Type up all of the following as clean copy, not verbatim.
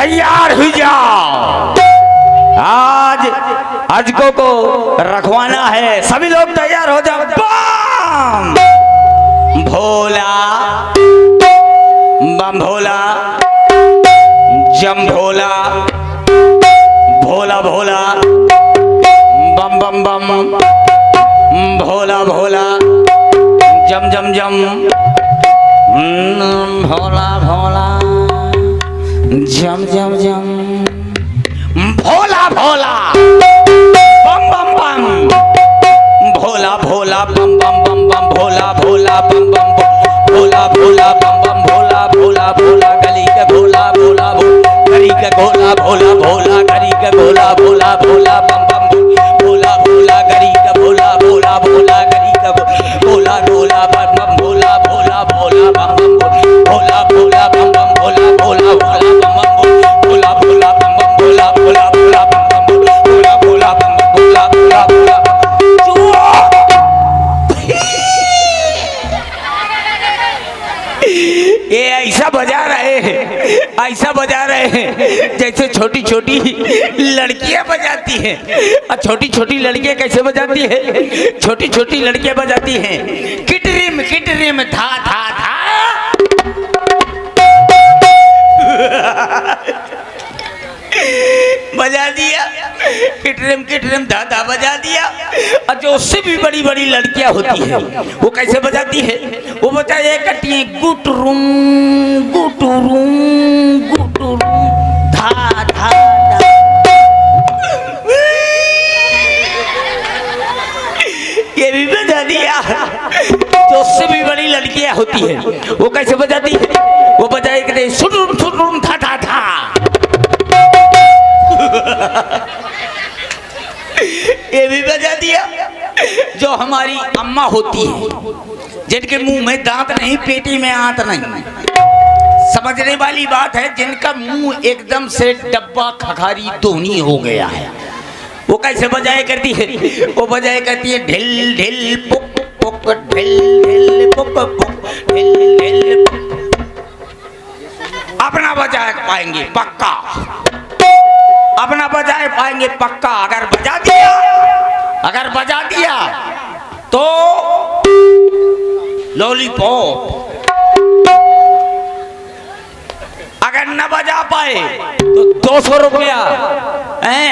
तैयार हो जाओ। आज को रखवाना है, सभी लोग तैयार हो जाओ। बम भोला बम भोला जम भोला भोला भोला बम बम बम भोला भोला जम जम जम भोला भोला जम जम जम भोला भोला बम बम बम भोला भोला बम बम बम बम भोला भोला बम बम भोला भोला बम बम भोला भोला भोला गली के भोला भोला गली के भोला भोला भोला गली के भोला भोला भोला बम बम भोला भोला गली के भोला भोला भोला गली के भोला भोला बम बम भोला भोला भोला बम बम भोला भोला बम बम भोला भोला भोला बम बम भोला भोला बम बम भोला भोला भोला बम बम भोला भोला बम बम भोला भोला भोला ये ऐसा बजा रहे हैं जैसे छोटी छोटी लड़कियां बजाती हैं। और छोटी छोटी लड़कियां कैसे बजाती हैं? छोटी छोटी लड़कियां बजाती हैं किटरिम किटरिम था था था। बजा दिया किटरिम किटरिम धा धा बजा दिया। और जो उससे भी बड़ी बड़ी लड़कियां होती है वो कैसे बजाती है? वो बजाए करती है गुटरूम गुटरूम गुटरूम धा धा धा। ये भी बजा दिया। जो उससे भी बड़ी लड़कियां होती है वो कैसे बजाती है? वो बजाए करते सुटरूम सुटरूम धा धा धा। ये भी बजा दिया। जो हमारी अम्मा होती है जिनके मुंह में दांत नहीं पेटी में आंत नहीं, समझने वाली बात है, जिनका मुंह एकदम से डब्बा खखारी दोनी हो गया है, वो कैसे बजाए करती है? वो बजाए करती है ढिल ढिल पुक पुक ढिल ढिल पुक पुक ढिल ढिल। अपना बजा पाएंगे पक्का, अपना बजा पाएंगे पक्का। अगर बजा दिया तो लॉलीपॉप, अगर न बजा पाए तो 200 रुपया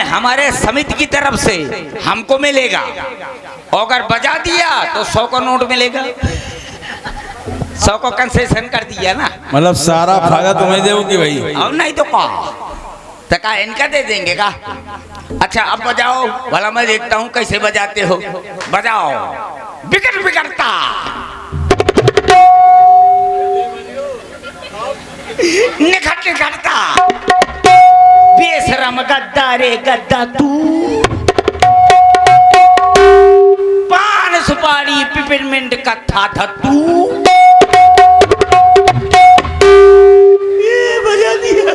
हमारे समिति की तरफ से हमको मिलेगा। और अगर बजा दिया तो 100 का नोट मिलेगा। 100 को कंसेशन कर दिया ना, मतलब सारा फायदा तुम्हें दोगे भाई। और नहीं तो का इनका दे देंगे का। अच्छा अब बजाओ भला, मैं देखता हूँ कैसे बजाते हो। बजाओ बिगड़ बिगड़ता निखट निखटता बेशरम गद्दा रे गद्दा तू। पान सुपारी पिपरमिंट का था तू। ये बजा दिया।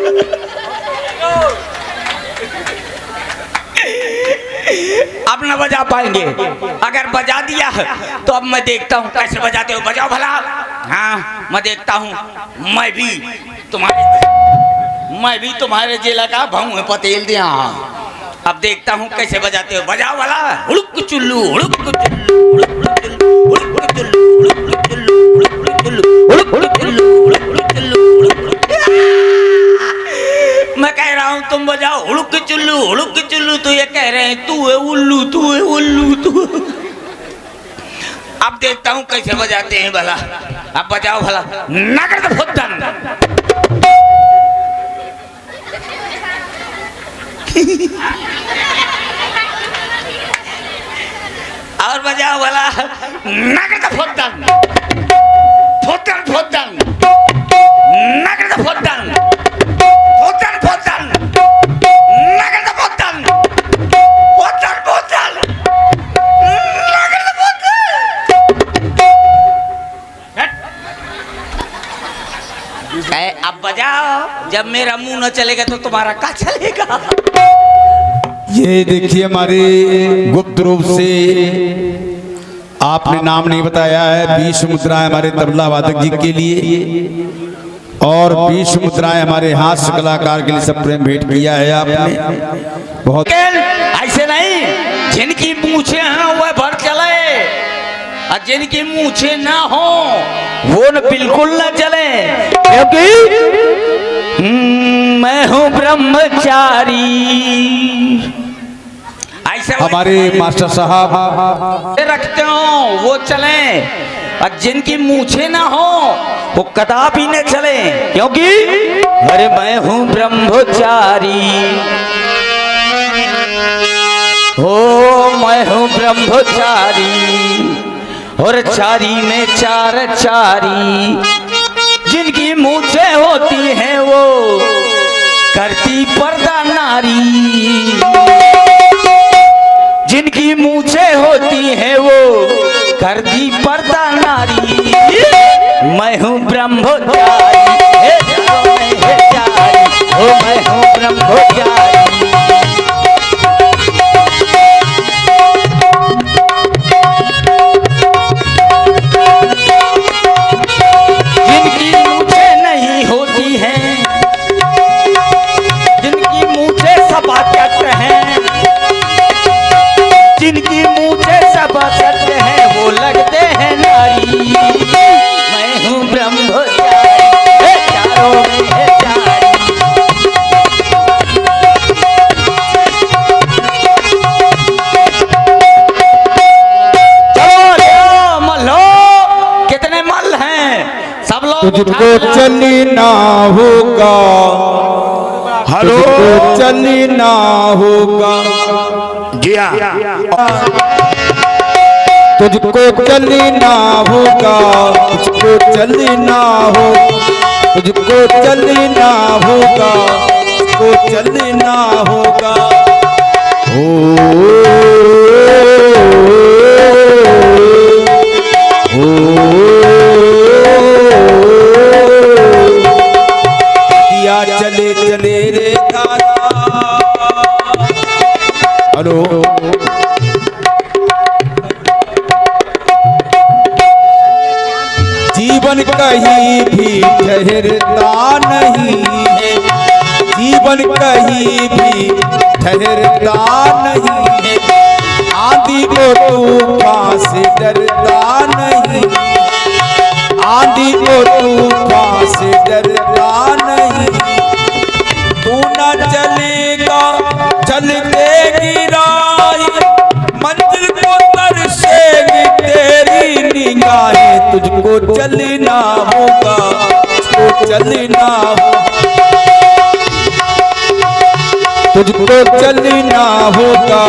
अब न बजा पाएंगे। अगर बजा दिया तो अब मैं देखता हूँ कैसे बजाते हो। बजाओ भला। हाँ मैं देखता हूँ। मैं भी तुम्हारे जिला का भाऊ पतेल दिया। अब देखता हूँ कैसे बजाते हो। बजाओ भला। हुड़क चुल्लू हुड़क चुल्लू हुड़क चुल्लू हुड़क चुल्लू हुड़क चुल्लू हुड़क चुल्लू हुड़क चुल्लू हुड़क चुल्लू। मैं कह रहा हूँ तुम बजाओ हुड़क चुल्लू, तो ये कह रहे हैं तू है उल्लू तू है उल्लू तू। अब देखता हूँ कैसे बजाते हैं भला। अब बजाओ भला। नगद फुद्दन। और बजाओ भला। नगद फुद्दन फुद्दन फुद्दन नगद फुद्दन फुद्दन फुद्दन नगद फुद्दन फुद्दन फुद्दन नगद फुद्दन। अब बजाओ। जब मेरा मुंह न चलेगा तो तुम्हारा क्या चलेगा? ये देखिए हमारे गुप्त रूप से आपने नाम नहीं बताया है। 20 मुद्रा है हमारे तबला वादक जी के लिए और 20 मुद्राएं हमारे हास्य कलाकार के लिए सब प्रेम भेंट किया है आपने। बहुत ऐसे नहीं, जिनकी मूछें हैं वह भर चले, और जिनकी मूछें ना हो वो न बिल्कुल न चले, क्योंकि मैं हूँ ब्रह्मचारी। ऐसा हमारे मास्टर साहब रखते हो वो चले, और जिनकी मूछें ना हो वो कदापि न चले, क्योंकि अरे मैं हूँ ब्रह्मचारी। ओ मैं हूँ ब्रह्मचारी, और चारी में चार चारी, जिनकी मूछें होती हैं वो करती पर्दा नारी, जिनकी मूछें होती हैं वो करती पर्दा नारी। मैं हूँ ब्रह्मचारी, हे चारी, ओ मैं हूँ ब्रह्मचारी। जिनकी मूछें सत्य है वो लगते हैं नारी। मैं हूँ ब्रह्मचारी, चारों में है चारी। चलो मल्लो, कितने मल हैं सब लोग? तुझको चलना होगा, हेलो चलना होगा, तुझको चलना होगा, तुझको चलना हो, तुझको चलना होगा, तुझको चलना होगा। दिया चले चले रे दादा। हेलो जीवन कहीं भी ठहरता नहीं है, जीवन कहीं भी ठहरता नहीं है, आंधी को तूफान से डरता नहीं, आंधी को तूफान से डरता नहीं। तू न चलेगा चलते गिराई, मंजिल को तरसेगी तेरी निगाहें। तुझको चलना होगा, तुझको चलना होगा, तुझको चलना होगा,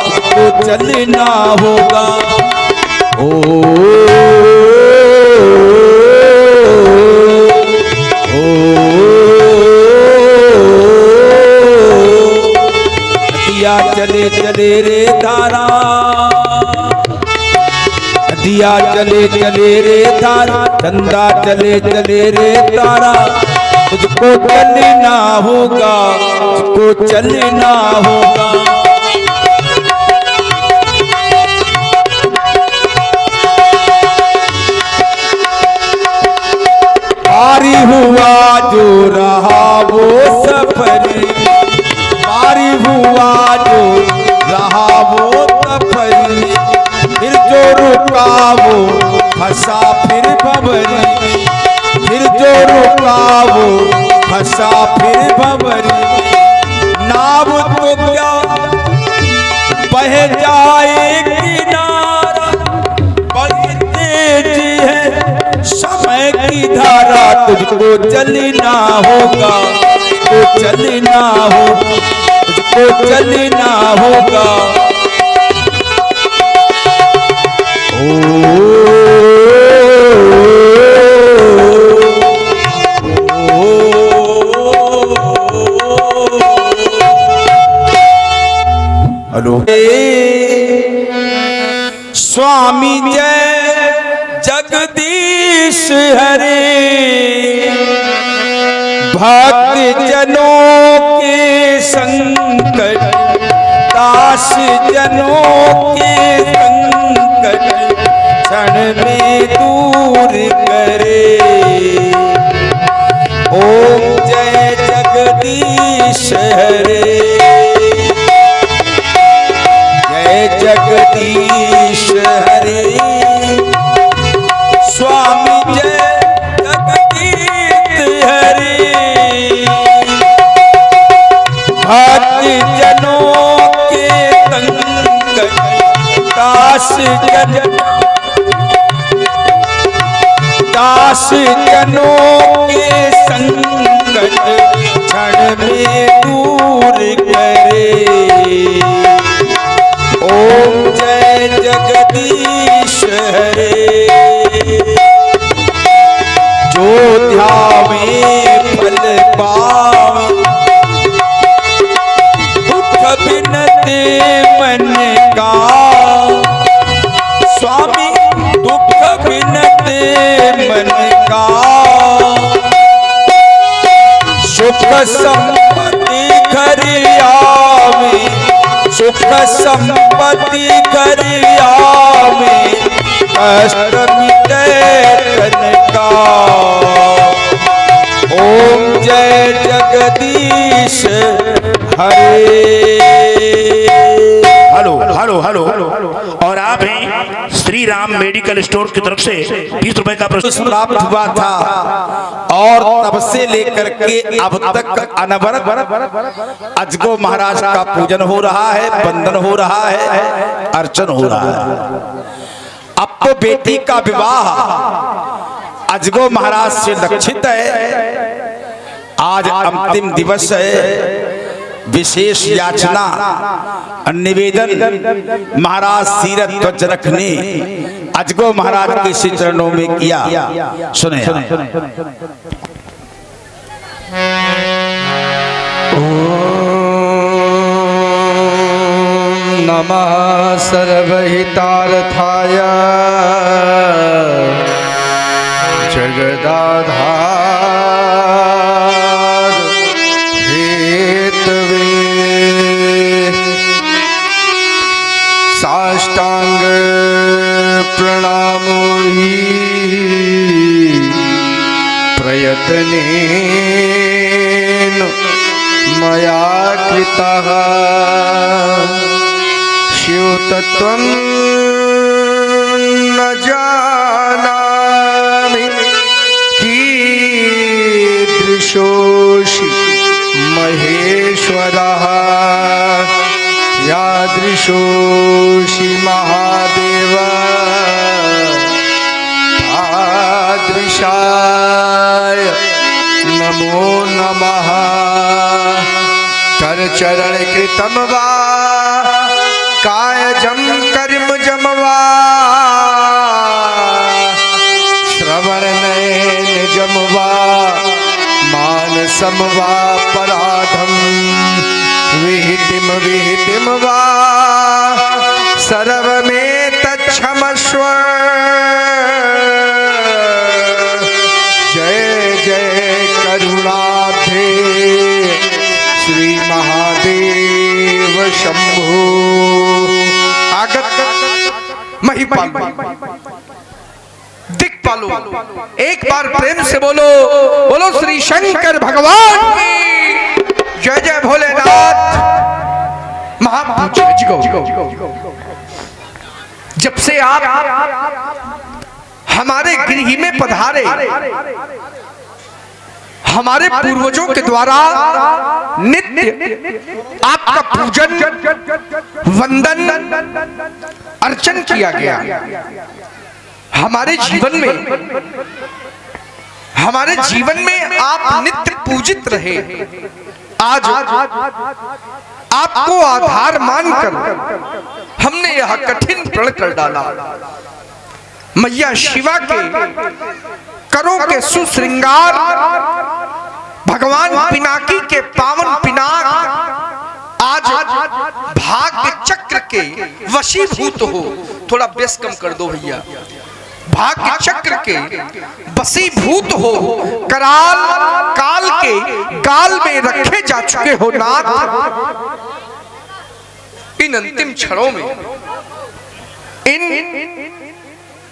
तुझको चलना होगा। दिया चले चले रे धारा, दिया चले चले रे तारा, चंदा चले चले रे तारा। तुझको चलना होगा, तुझको चलना होगा। पारी हुआ जो रहा वो सफर, पारी हुआ जो रहा वो सफर, फिर जो रुका वो फंसा फिर भंवरी, फिर जो रुका वो फंसा फिर भंवरी। नाव तो क्या बह जाए किनारा, बड़ी तेज है समय की धारा। तुझको चलना होगा, तुझको चलना होगा, तुझको चलना होगा। हेलो स्वामी जय जगदीश हरे, भक्त जनों के संकट, दास जनों के संकट क्षण में दूर करे। दास जनों के संकट क्षण में दूर करे। ओम जय जगदीश हरे। जो ध्यावे फल पावे दुख बिनते मन का। स्वामी दुख बिनते मन का। सुख संपत्ति घर आवे। सुख संपत्ति घर आवे। कष्ट मिटे तन का। ओम जय जगदीश हरे। हेलो हेलो हेलो और आप हैं श्री राम मेडिकल स्टोर की तरफ से 20 रुपए का प्रशस्ति प्राप्त हुआ था और तब से लेकर के अब तक अनवरत अजगो महाराज का पूजन हो रहा है, वंदन हो रहा है, अर्चन हो रहा है। अब तो बेटी का विवाह अजगो महाराज से लक्षित है। आज अंतिम दिवस है। विशेष याचना निवेदन महाराज सीरत ध्वज रखने अजगो महाराज के श्री चरणों में किया। सुने नमः सर्वहितार्थाय जगदाधार हेतवे साष्टांग प्रणामो हि प्रयत्नेन मया कृतः। शिवतत्त्वं न जानामि कीदृशोऽसि महेश्वरः। यादृशोऽसि महादेव तादृशाय नमो नमः। कर चरण कृतम वा कायजम कर्मजम वा श्रवण नयनजम वा मानसम वा पराधम विहितिम विहितिम वा सर्वमेतच्छमस्व। जय जय करुणाब्धे श्री महादेव शंभो। आगत महिपाल दिक्पालो एक बार प्रेम से बोलो बोलो श्री शंकर भगवान की जय। जय भोलेनाथ महापूज्य जब से आप हमारे गृह में पधारे हमारे पूर्वजों के द्वारा नित्य आपका पूजन वंदन अर्चन किया गया। हमारे जीवन में आप नित्य पूजित रहे। आज आपको आधार मानकर हमने यह कठिन प्रण कर डाला। मैया शिवा के करों के सुश्रृंगार भगवान पिनाकी के पावन पिनाक आज भाग्य चक्र के वशीभूत हो। थोड़ा बेस कम कर दो भैया। भाग्य चक्र के वशीभूत हो कराल काल के गाल में रखे जा चुके हो नाथ। इन अंतिम क्षणों में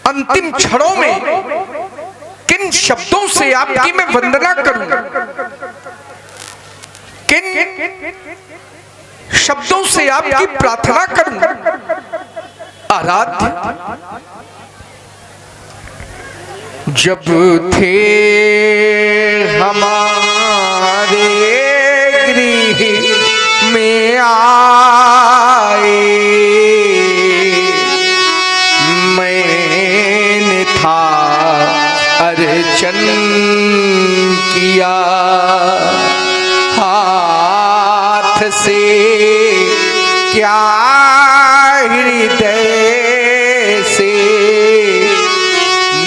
अंतिम क्षणों में किन शब्दों से आपकी मैं वंदना करूं, किन शब्दों से आपकी प्रार्थना करूं। आराध्य जब थे हमारे गृह में आए से क्या हृदय से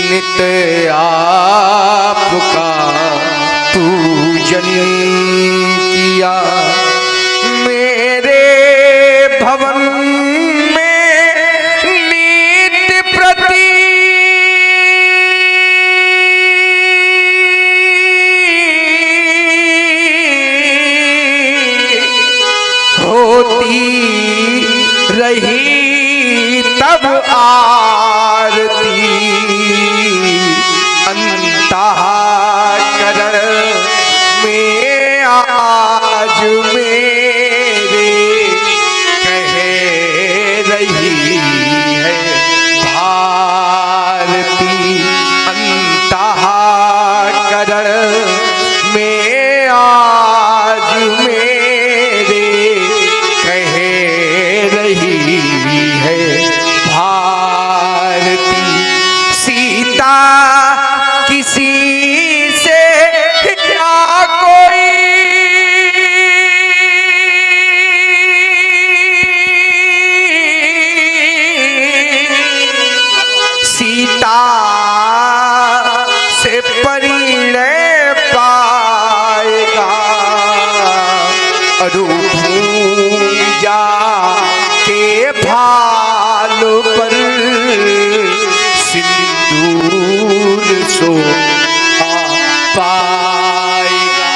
नित आपका पूजन किया। मेरे भवन में नित्य प्रति होती रही तब आरती। अंतःकरण में आज मेरे कह रही है भारती। अंतःकरण में आज मेरे कह रही है भारती। सीता किसी से क्या कोई सीता से परिणय पाएगा। अरुभूमि जा के भाल पर सिंदूर सो पाएगा।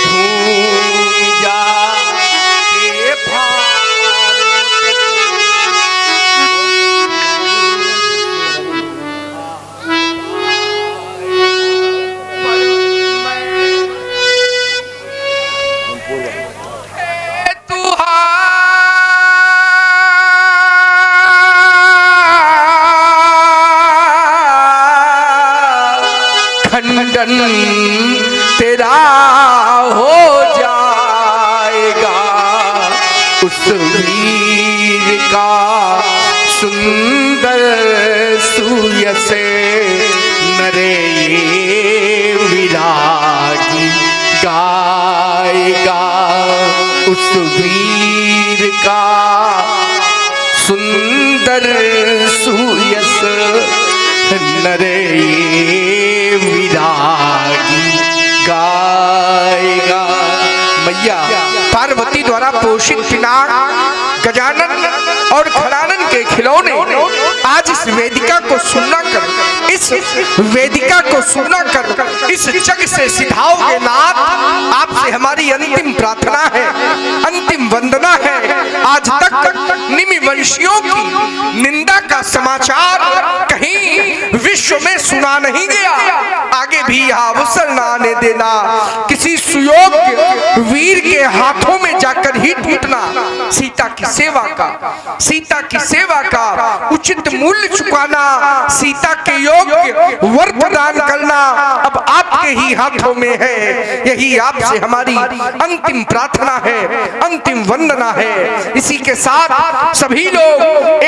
अरुभूमि जा के भाल खंडन तेरा हो जाएगा। उस वीर का सुंदर सूय से नरे विरागी गाएगा। उस वीर का सुंदर सूयस नरे विरागी गाएगा। मैया पार्वती द्वारा पोषित पिनाक गजानन और खड़ानन के खिलौने आज इस वेदिका को सुनना कर, इस वेदिका को सुनना कर, इस जग से सिधाओगे नाथ। आपसे हमारी अंतिम प्रार्थना है, अंतिम वंदना है। आज तक निमि वंशियों की निंदा का समाचार कहीं विश्व में सुना नहीं गया। आगे भी यह अवसर न आने देना। किसी सुयोग्य वीर के हाथों में जाकर ही टूटना। सीता की सेवा का, सीता की सेवा का उचित मूल्य चुकाना, सीता के योग्य वर प्रदान करना अब आपके ही हाथों में है। यही आपसे हमारी अंतिम प्रार्थना है, अंतिम वंदना है। इसी के साथ सभी लोग